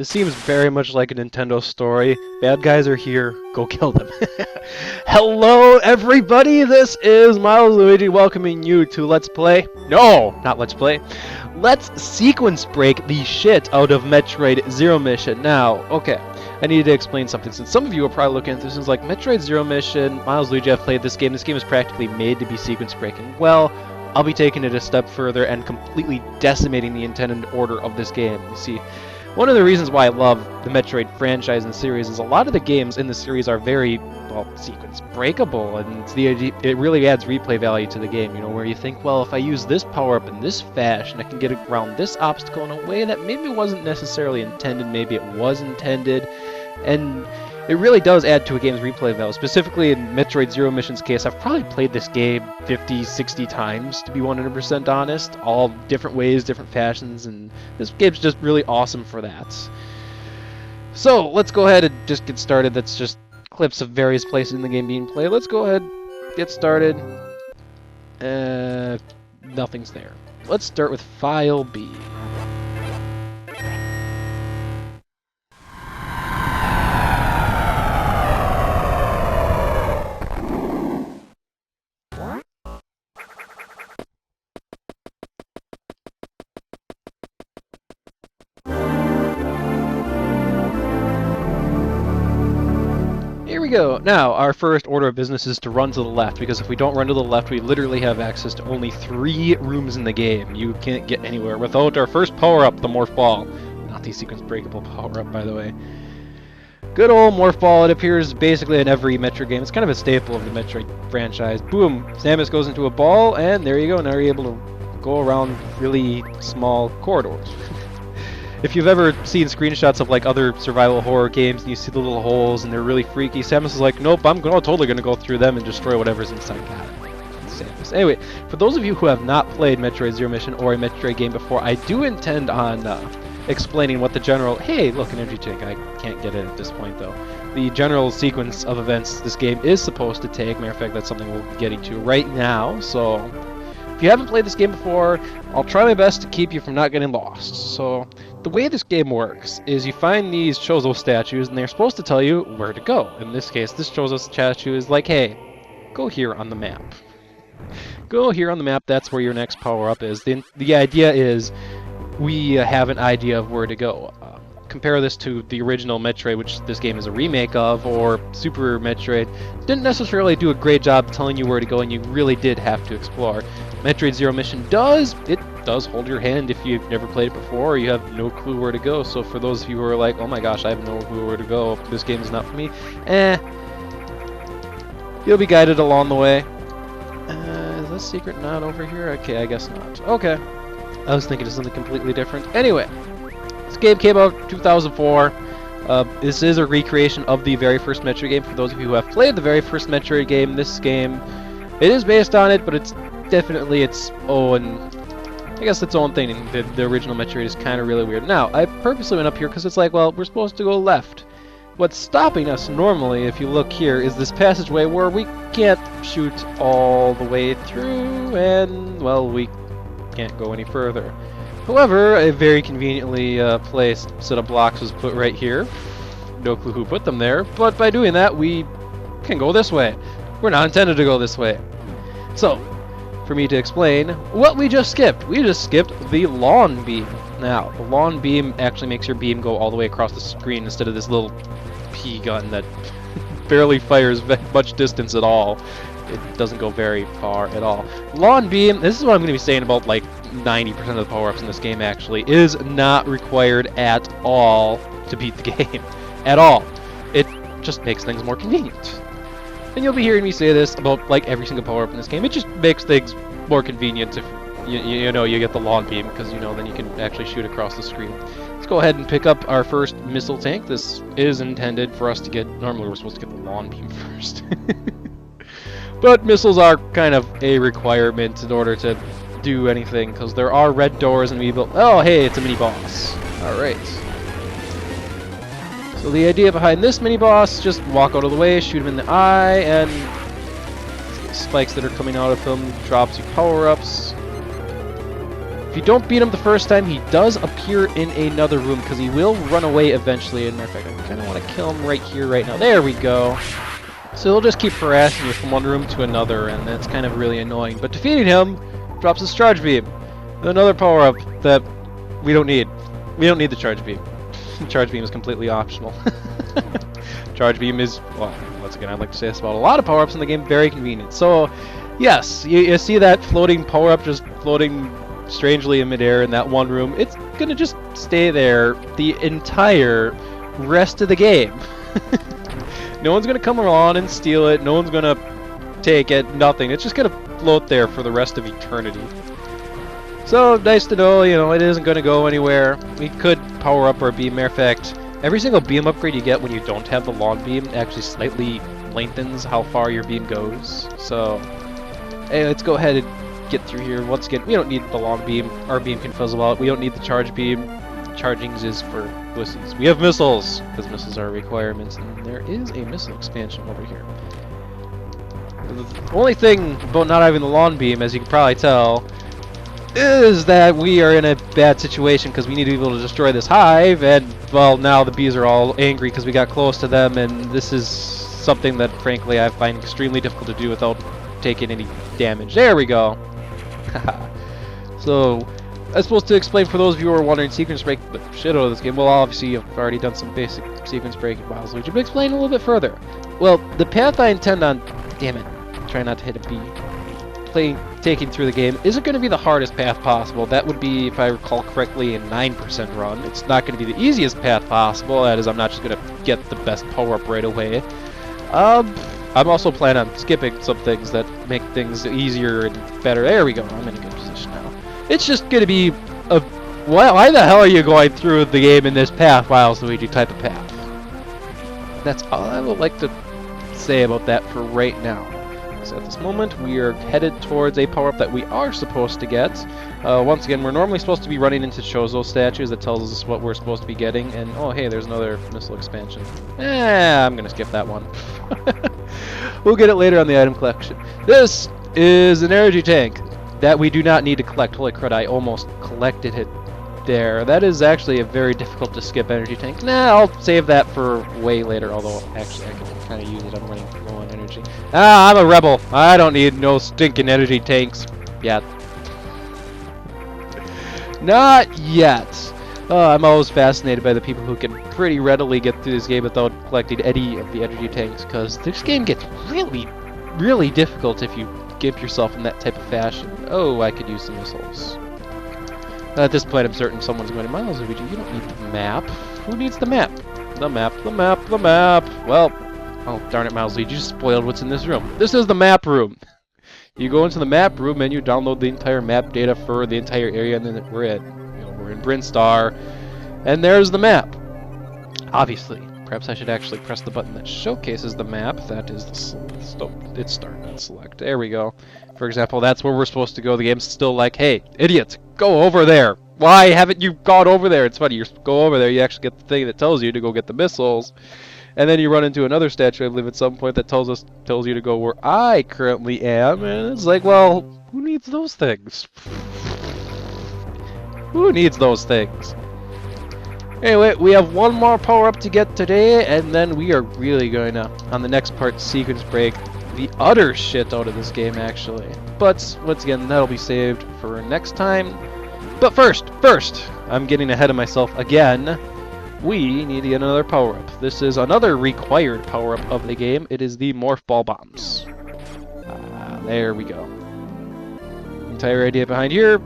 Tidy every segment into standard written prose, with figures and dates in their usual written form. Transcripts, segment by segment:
This seems very much like a Nintendo story. Bad guys are here, go kill them. Hello everybody, this is Milesluigi welcoming you to Let's Play. No, not Let's Play. Let's sequence break the shit out of Metroid Zero Mission. Now, okay, I need to explain something since some of you are probably looking at this and like, Metroid Zero Mission, Milesluigi, I've played this game. This game is practically made to be sequence breaking. Well, I'll be taking it a step further and completely decimating the intended order of this game. You see, one of the reasons why I love the Metroid franchise and series is a lot of the games in the series are very, well, sequence breakable, and it really adds replay value to the game, you know, where you think, well, if I use this power-up in this fashion, I can get around this obstacle in a way that maybe wasn't necessarily intended, maybe it was intended, and it really does add to a game's replay value. Specifically in Metroid Zero Mission's case, I've probably played this game 50, 60 times, to be 100% honest, all different ways, different fashions, and this game's just really awesome for that. So, let's go ahead and just get started. That's just clips of various places in the game being played. Let's go ahead, get started. Nothing's there. Let's start with File B. Here we go. Now, our first order of business is to run to the left, because if we don't run to the left, we literally have access to only 3 rooms in the game. You can't get anywhere without our first power-up, the morph ball. Not the sequence breakable power-up, by the way. Good old morph ball. It appears basically in every Metroid game. It's kind of a staple of the Metroid franchise. Boom! Samus goes into a ball, and there you go. Now you're able to go around really small corridors. If you've ever seen screenshots of like other survival horror games and you see the little holes and they're really freaky, Samus is like, nope, I'm totally going to go through them and destroy whatever's inside. Got it. Samus. Anyway, for those of you who have not played Metroid Zero Mission or a Metroid game before, I do intend on explaining what the general... Hey, look, an energy tank. I can't get it at this point, though. The general sequence of events this game is supposed to take. Matter of fact, that's something we'll be getting to right now, so... If you haven't played this game before, I'll try my best to keep you from not getting lost. So, the way this game works is you find these Chozo statues, and they're supposed to tell you where to go. In this case, this Chozo statue is like, hey, go here on the map. Go here on the map, that's where your next power-up is. The idea is, we have an idea of where to go. Compare this to the original Metroid, which this game is a remake of, or Super Metroid. Didn't necessarily do a great job telling you where to go, and you really did have to explore. Metroid Zero Mission does hold your hand if you've never played it before, or you have no clue where to go. So for those of you who are like, oh my gosh, I have no clue where to go, this game is not for me, you'll be guided along the way. Is this secret not over here? Okay, I guess not. Okay. I was thinking of something completely different. Anyway. This game came out 2004. This is a recreation of the very first Metroid game. For those of you who have played the very first Metroid game, this game, it is based on it, but it's definitely its own, I guess its own thing. The original Metroid is kind of really weird. Now, I purposely went up here because it's like, well, we're supposed to go left. What's stopping us normally, if you look here, is this passageway where we can't shoot all the way through, and, well, we can't go any further. However, a very conveniently placed set of blocks was put right here. No clue who put them there, but by doing that, we can go this way. We're not intended to go this way. So, for me to explain what we just skipped. We just skipped the lawn beam. Now, the lawn beam actually makes your beam go all the way across the screen instead of this little pea gun that barely fires much distance at all. It doesn't go very far at all. Lawn beam, this is what I'm going to be saying about like 90% of the power-ups in this game actually, is not required at all to beat the game. At all. It just makes things more convenient. And you'll be hearing me say this about like every single power-up in this game. It just makes things more convenient if you know you get the lawn beam, because you know then you can actually shoot across the screen. Let's go ahead and pick up our first missile tank. This is intended for us to get, normally we're supposed to get the lawn beam first. But missiles are kind of a requirement in order to do anything, because there are red doors and we built... Oh, hey, it's a mini-boss. Alright. So the idea behind this mini-boss, just walk out of the way, shoot him in the eye, and spikes that are coming out of him drops you power-ups. If you don't beat him the first time, he does appear in another room, because he will run away eventually. And in fact, I kind of want to kill him right here, right now. There we go. So he'll just keep harassing you from one room to another, and that's kind of really annoying. But defeating him drops his charge beam. Another power-up that we don't need. We don't need the charge beam. Charge beam is completely optional. Charge beam is, well, once again, I'd like to say this about a lot of power-ups in the game, very convenient. So, yes, you see that floating power-up just floating strangely in midair in that one room. It's gonna just stay there the entire rest of the game. No one's gonna come along and steal it. No one's gonna take it. Nothing. It's just gonna float there for the rest of eternity. So nice to know, you know, it isn't gonna go anywhere. We could power up our beam. Matter of fact, every single beam upgrade you get when you don't have the long beam actually slightly lengthens how far your beam goes. So, hey, let's go ahead and get through here. Once again, we don't need the long beam. Our beam can fizzle out. We don't need the charge beam. Chargings is for wussies. We have missiles, because missiles are requirements, and there is a missile expansion over here. The only thing about not having the long beam, as you can probably tell, is that we are in a bad situation because we need to be able to destroy this hive, and, well, now the bees are all angry because we got close to them, and this is something that, frankly, I find extremely difficult to do without taking any damage. There we go. So, I'm supposed to explain for those of you who are wondering sequence break the shit out of this game. Well, obviously you've already done some basic sequence break in Milesluigi, but explain a little bit further. Well, the path I intend on, damn it, try not to hit a bee, taking through the game isn't going to be the hardest path possible. That would be, if I recall correctly, a 9% run. It's not going to be the easiest path possible. That is, I'm not just going to get the best power-up right away. I'm also planning on skipping some things that make things easier and better. There we go. I'm in a good position now. It's just going to be a... Why the hell are you going through the game in this path, Milesluigi type of path? That's all I would like to say about that for right now. So at this moment, we are headed towards a power-up that we are supposed to get. Once again, we're normally supposed to be running into Chozo statues that tells us what we're supposed to be getting. And, oh, hey, there's another missile expansion. I'm going to skip that one. We'll get it later on the item collection. This is an energy tank that we do not need to collect. Holy crud, I almost collected it there. That is actually a very difficult to skip energy tank. Nah, I'll save that for way later, although actually I can kind of use it. I'm running low on energy. Ah, I'm a rebel. I don't need no stinking energy tanks yet. Not yet. I'm always fascinated by the people who can pretty readily get through this game without collecting any of the energy tanks, because this game gets really, really difficult if you gimp yourself in that type of fashion. Oh, I could use some missiles. At this point, I'm certain someone's going to Milesluigi. You don't need the map. Who needs the map? The map, the map, the map. Well, oh, darn it, Milesluigi, you just spoiled what's in this room. This is the map room. You go into the map room and you download the entire map data for the entire area, and then we're in Brinstar, and there's the map. Obviously, perhaps I should actually press the button that showcases the map. That is it's start, not select. There we go. For example, that's where we're supposed to go. The game's still like, hey, idiots, go over there. Why haven't you gone over there? It's funny, you go over there, you actually get the thing that tells you to go get the missiles, and then you run into another statue, I believe, at some point that tells you to go where I currently am, and it's like, well, who needs those things? Who needs those things? Anyway, we have one more power-up to get today, and then we are really going to, on the next part, sequence break the utter shit out of this game, actually. But, once again, that'll be saved for next time. But first, I'm getting ahead of myself again. We need to get another power-up. This is another required power-up of the game. It is the morph ball bombs. There we go. Entire idea behind here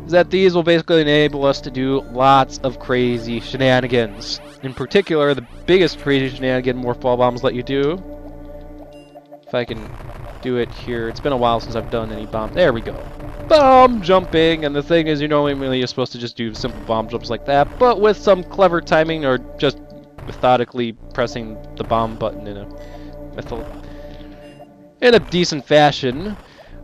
is that these will basically enable us to do lots of crazy shenanigans. In particular, the biggest crazy shenanigan morph ball bombs let you do. If I can do it here. It's been a while since I've done any bomb. There we go. Bomb jumping, and the thing is, normally you're supposed to just do simple bomb jumps like that, but with some clever timing or just methodically pressing the bomb button in a decent fashion,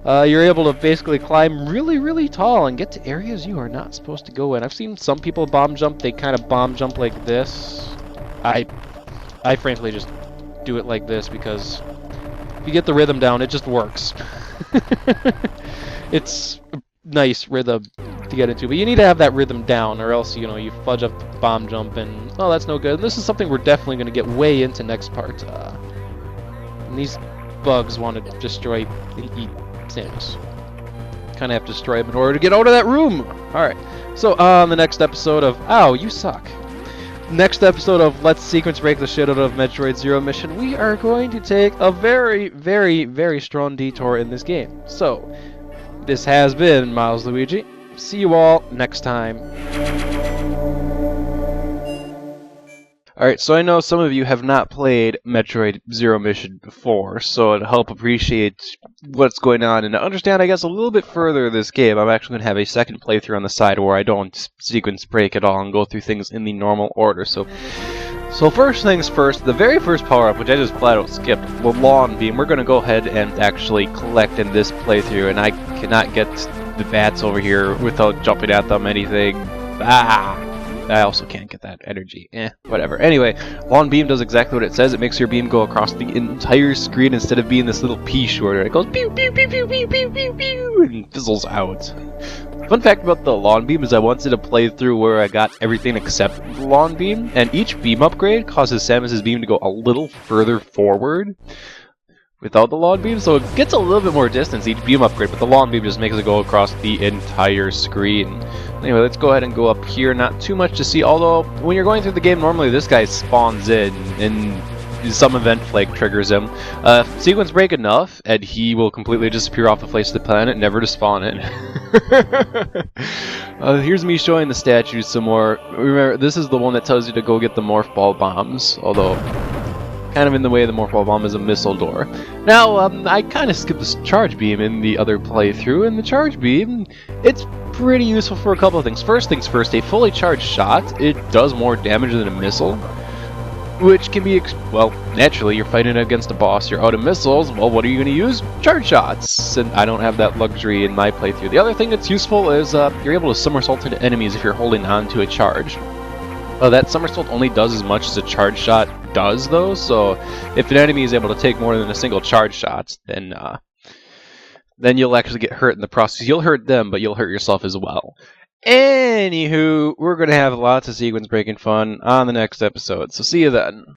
you're able to basically climb really, really tall and get to areas you are not supposed to go in. I've seen some people bomb jump. They kind of bomb jump like this. I frankly just do it like this because if you get the rhythm down, it just works. It's nice rhythm to get into. But you need to have that rhythm down, or else, you know, you fudge up the bomb jump, and, oh, that's no good. And this is something we're definitely going to get way into next part. And these bugs want to destroy and eat Samus. Kind of have to destroy them in order to get out of that room. Alright, so on the next episode of... Ow, you suck. Next episode of Let's Sequence Break the Shit Out of Metroid Zero Mission, we are going to take a very, very, very strong detour in this game. So, this has been Milesluigi. See you all next time. Alright, so I know some of you have not played Metroid Zero Mission before, so to help appreciate what's going on and to understand, I guess, a little bit further this game, I'm actually going to have a second playthrough on the side where I don't sequence break at all and go through things in the normal order. So first things first, the very first power-up, which I just flat out skipped, the Lawn Beam, we're going to go ahead and actually collect in this playthrough, and I cannot get the bats over here without jumping at them, anything. I also can't get that energy. Whatever. Anyway, Lawn Beam does exactly what it says. It makes your beam go across the entire screen instead of being this little pea shorter. It goes pew pew pew pew pew pew pew pew and fizzles out. Fun fact about the Lawn Beam is I once did a playthrough where I got everything except the Lawn Beam, and each beam upgrade causes Samus's beam to go a little further forward without the Lawn Beam, so it gets a little bit more distance each beam upgrade, but the Lawn Beam just makes it go across the entire screen. Anyway, let's go ahead and go up here. Not too much to see, although when you're going through the game, normally this guy spawns in, and some event flag triggers him. Sequence break enough, and he will completely disappear off the face of the planet, never to spawn in. Here's me showing the statues some more. Remember, this is the one that tells you to go get the morph ball bombs, although kind of in the way of the morph ball bomb is a missile door. Now, I kind of skipped this charge beam in the other playthrough, and the charge beam, it's pretty useful for a couple of things. First things first, a fully charged shot, it does more damage than a missile, which can be, well, naturally, you're fighting against a boss, you're out of missiles, well, what are you going to use? Charge shots! And I don't have that luxury in my playthrough. The other thing that's useful is you're able to somersault into enemies if you're holding on to a charge. That somersault only does as much as a charge shot does, though, so if an enemy is able to take more than a single charge shot, then you'll actually get hurt in the process. You'll hurt them, but you'll hurt yourself as well. Anywho, we're going to have lots of sequence breaking fun on the next episode, so see you then.